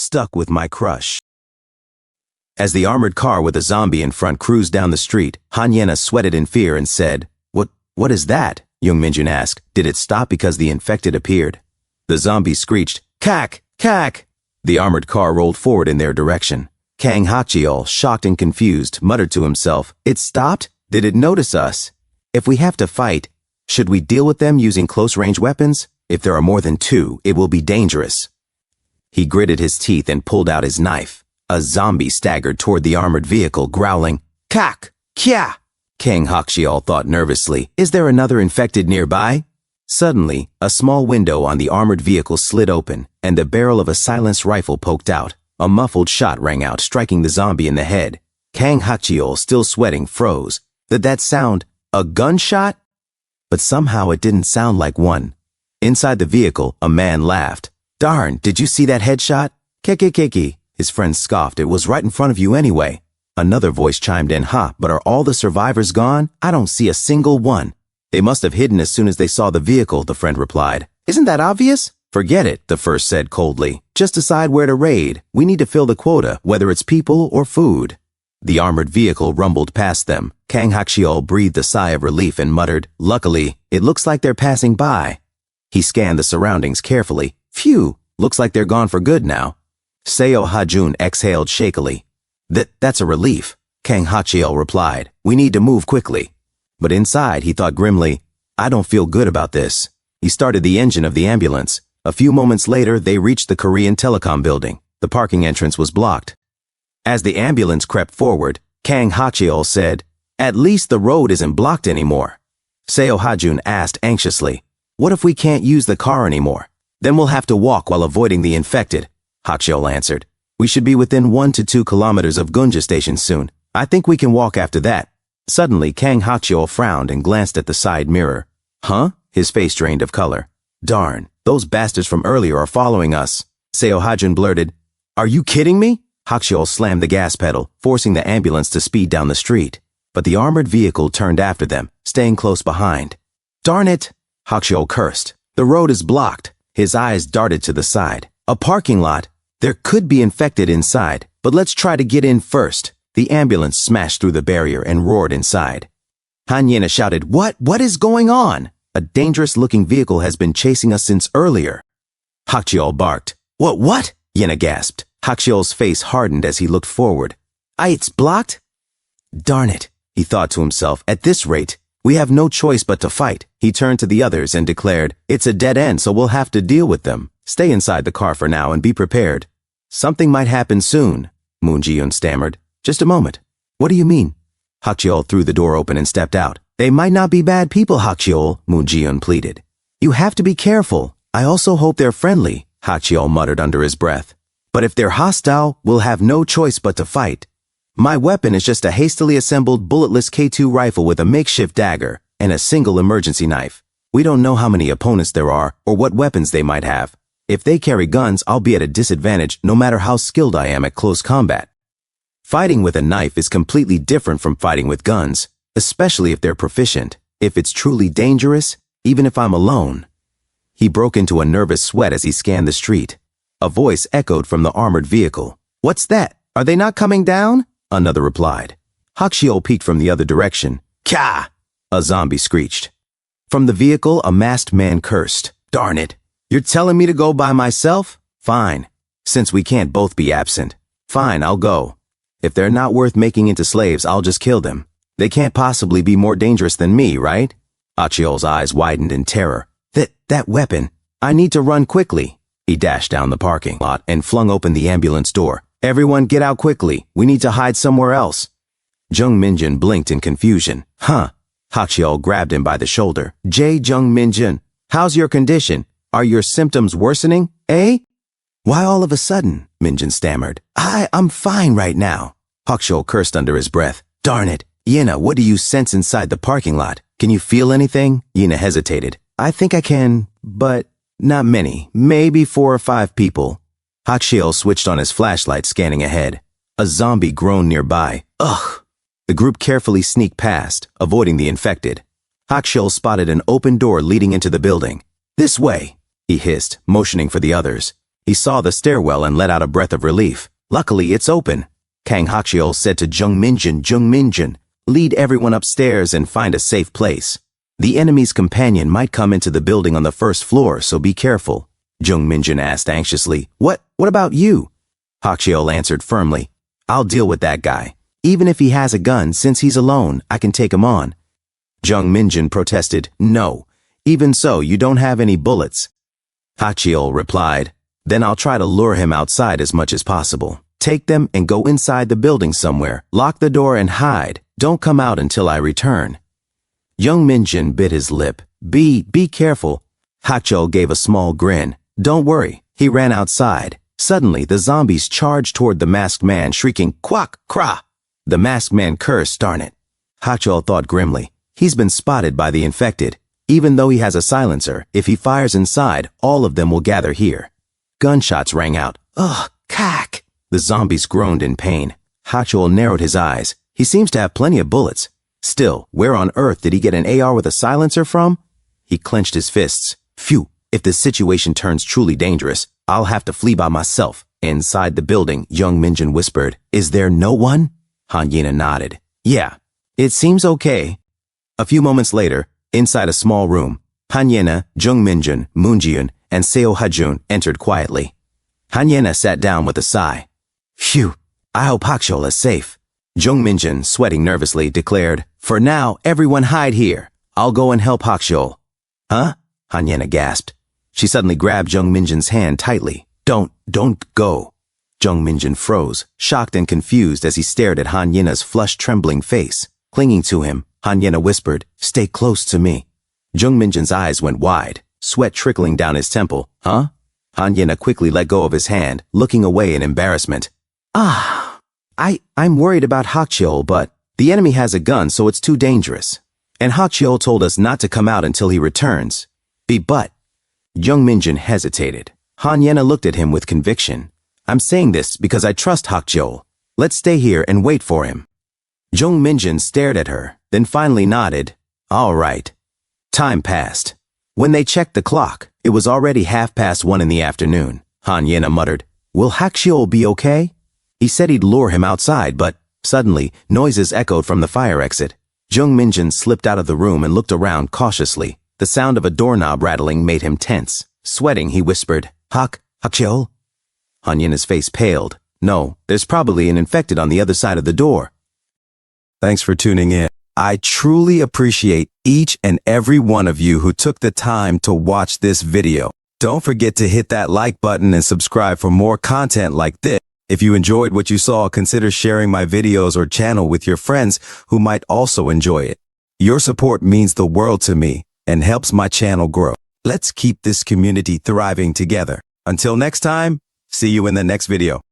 stuck with my crush. As the armored car with a zombie in front cruised down the street, Han sweated in fear and said, What is that? Young Minjun asked. Did it stop because the infected appeared? The zombie screeched, Kak! Kak! The armored car rolled forward in their direction. Kang Hachiol, shocked and confused, muttered to himself, It stopped? Did it notice us? If we have to fight, should we deal with them using close-range weapons? If there are more than two, it will be dangerous. He gritted his teeth and pulled out his knife. A zombie staggered toward the armored vehicle, growling, Kak! Kya! Kang Hachiol thought nervously, Is there another infected nearby? Suddenly, a small window on the armored vehicle slid open, and the barrel of a silenced rifle poked out. A muffled shot rang out, striking the zombie in the head. Kang Hachiol, still sweating, froze. Did that sound a gunshot? But somehow it didn't sound like one. Inside the vehicle, a man laughed. Darn, did you see that headshot? Keki. His friend scoffed. It was right in front of you anyway. Another voice chimed in, but are all the survivors gone? I don't see a single one. They must have hidden as soon as they saw the vehicle, the friend replied. Isn't that obvious? Forget it, the first said coldly. Just decide where to raid. We need to fill the quota, whether it's people or food. The armored vehicle rumbled past them. Kang Hachiol breathed a sigh of relief and muttered, Luckily, it looks like they're passing by. He scanned the surroundings carefully. Phew, looks like they're gone for good now. Seo Hajun exhaled shakily. That's a relief, Kang Hachiol replied. We need to move quickly. But inside, he thought grimly, I don't feel good about this. He started the engine of the ambulance. A few moments later, they reached the Korean telecom building. The parking entrance was blocked. As the ambulance crept forward, Kang Hachiol said, At least the road isn't blocked anymore. Seo Hajun asked anxiously, What if we can't use the car anymore? Then we'll have to walk while avoiding the infected. Hachiol answered, We should be within 1 to 2 kilometers of Gunja Station soon. I think we can walk after that. Suddenly, Kang Hachiol frowned and glanced at the side mirror. Huh? His face drained of color. Darn, those bastards from earlier are following us. Seo Hajun blurted, Are you kidding me? Hachiol slammed the gas pedal, forcing the ambulance to speed down the street. But the armored vehicle turned after them, staying close behind. Darn it! Hachiol cursed. The road is blocked. His eyes darted to the side. A parking lot? There could be infected inside, but let's try to get in first. The ambulance smashed through the barrier and roared inside. Han Yena shouted, What is going on? A dangerous-looking vehicle has been chasing us since earlier. Hachiol barked. What? Yena gasped. Hachiol's face hardened as he looked forward. It's blocked? Darn it, he thought to himself. At this rate, we have no choice but to fight. He turned to the others and declared, It's a dead end, so we'll have to deal with them. Stay inside the car for now and be prepared. Something might happen soon, Moon Ji-yoon stammered. Just a moment. What do you mean? Hachiol threw the door open and stepped out. They might not be bad people, Hachiol, Moon Ji-yoon pleaded. You have to be careful. I also hope they're friendly, Hachiol muttered under his breath. But if they're hostile, we'll have no choice but to fight. My weapon is just a hastily assembled bulletless K2 rifle with a makeshift dagger and a single emergency knife. We don't know how many opponents there are or what weapons they might have. If they carry guns, I'll be at a disadvantage no matter how skilled I am at close combat. Fighting with a knife is completely different from fighting with guns, especially if they're proficient. If it's truly dangerous, even if I'm alone. He broke into a nervous sweat as he scanned the street. A voice echoed from the armored vehicle. What's that? Are they not coming down? Another replied. Hachiol peeked from the other direction. Kya! A zombie screeched. From the vehicle, a masked man cursed. Darn it. You're telling me to go by myself? Fine. Since we can't both be absent. Fine, I'll go. If they're not worth making into slaves, I'll just kill them. They can't possibly be more dangerous than me, right? Hachiol's eyes widened in terror. That weapon. I need to run quickly. He dashed down the parking lot and flung open the ambulance door. Everyone get out quickly. We need to hide somewhere else. Jung Minjun blinked in confusion. Hachiol grabbed him by the shoulder. Jung Minjun, how's your condition? Are your symptoms worsening, eh? Why all of a sudden? Minjun stammered. I'm fine right now. Hachiol cursed under his breath. Darn it. Yena, what do you sense inside the parking lot? Can you feel anything? Yena hesitated. I think I can, but not many. Maybe 4 or 5 people. Hachiol switched on his flashlight, scanning ahead. A zombie groaned nearby. Ugh! The group carefully sneaked past, avoiding the infected. Hachiol spotted an open door leading into the building. This way, he hissed, motioning for the others. He saw the stairwell and let out a breath of relief. Luckily, it's open. Kang Hakcheol said to Jung Minjin, lead everyone upstairs and find a safe place. The enemy's companion might come into the building on the first floor, so be careful. Jung Minjin asked anxiously, What about you? Hakcheol answered firmly, I'll deal with that guy. Even if he has a gun, since he's alone, I can take him on. Jung Minjin protested, No. Even so, you don't have any bullets. Hakcheol replied, Then I'll try to lure him outside as much as possible. Take them and go inside the building somewhere. Lock the door and hide. Don't come out until I return. Jung Minjin bit his lip. Be careful. Hakcheol gave a small grin. Don't worry. He ran outside. Suddenly, the zombies charged toward the masked man, shrieking, Quack, Kra! The masked man cursed, darn it. Hakcheol thought grimly. He's been spotted by the infected. Even though he has a silencer, if he fires inside, all of them will gather here. Gunshots rang out. Ugh, cack! The zombies groaned in pain. Hakcheol narrowed his eyes. He seems to have plenty of bullets. Still, where on earth did he get an AR with a silencer from? He clenched his fists. Phew, if this situation turns truly dangerous, I'll have to flee by myself. Inside the building, Jung Minjin whispered, Is there no one? Hanyena nodded. Yeah, it seems okay. A few moments later, inside a small room, Hanyena, Jung Minjin, Moonjiun, and Seo Hajun entered quietly. Hanyena sat down with a sigh. Phew, I hope Hakcheol is safe. Jung Minjin, sweating nervously, declared, For now, everyone hide here. I'll go and help Hakcheol. Huh? Hanyena gasped. She suddenly grabbed Jung Minjin's hand tightly. Don't go. Jung Minjin froze, shocked and confused as he stared at Hanyena's flushed, trembling face. Clinging to him, Hanyena whispered, Stay close to me. Jung Minjin's eyes went wide, sweat trickling down his temple. Huh? Hanyena quickly let go of his hand, looking away in embarrassment. I'm worried about Hakcheol, but the enemy has a gun, so it's too dangerous. And Hakcheol told us not to come out until he returns. But Jung Minjin hesitated. Hanyena looked at him with conviction. I'm saying this because I trust Hakcheol. Let's stay here and wait for him. Jung Minjin stared at her, then finally nodded. All right. Time passed. When they checked the clock, it was already 1:30 in the afternoon. Hanyena muttered, Will Hakcheol be okay? He said he'd lure him outside, but suddenly, noises echoed from the fire exit. Jung Minjin slipped out of the room and looked around cautiously. The sound of a doorknob rattling made him tense. Sweating, he whispered, Hakcheol? Hanyena's face paled. No, there's probably an infected on the other side of the door. Thanks for tuning in. I truly appreciate each and every one of you who took the time to watch this video. Don't forget to hit that like button and subscribe for more content like this. If you enjoyed what you saw, consider sharing my videos or channel with your friends who might also enjoy it. Your support means the world to me and helps my channel grow. Let's keep this community thriving together. Until next time, see you in the next video.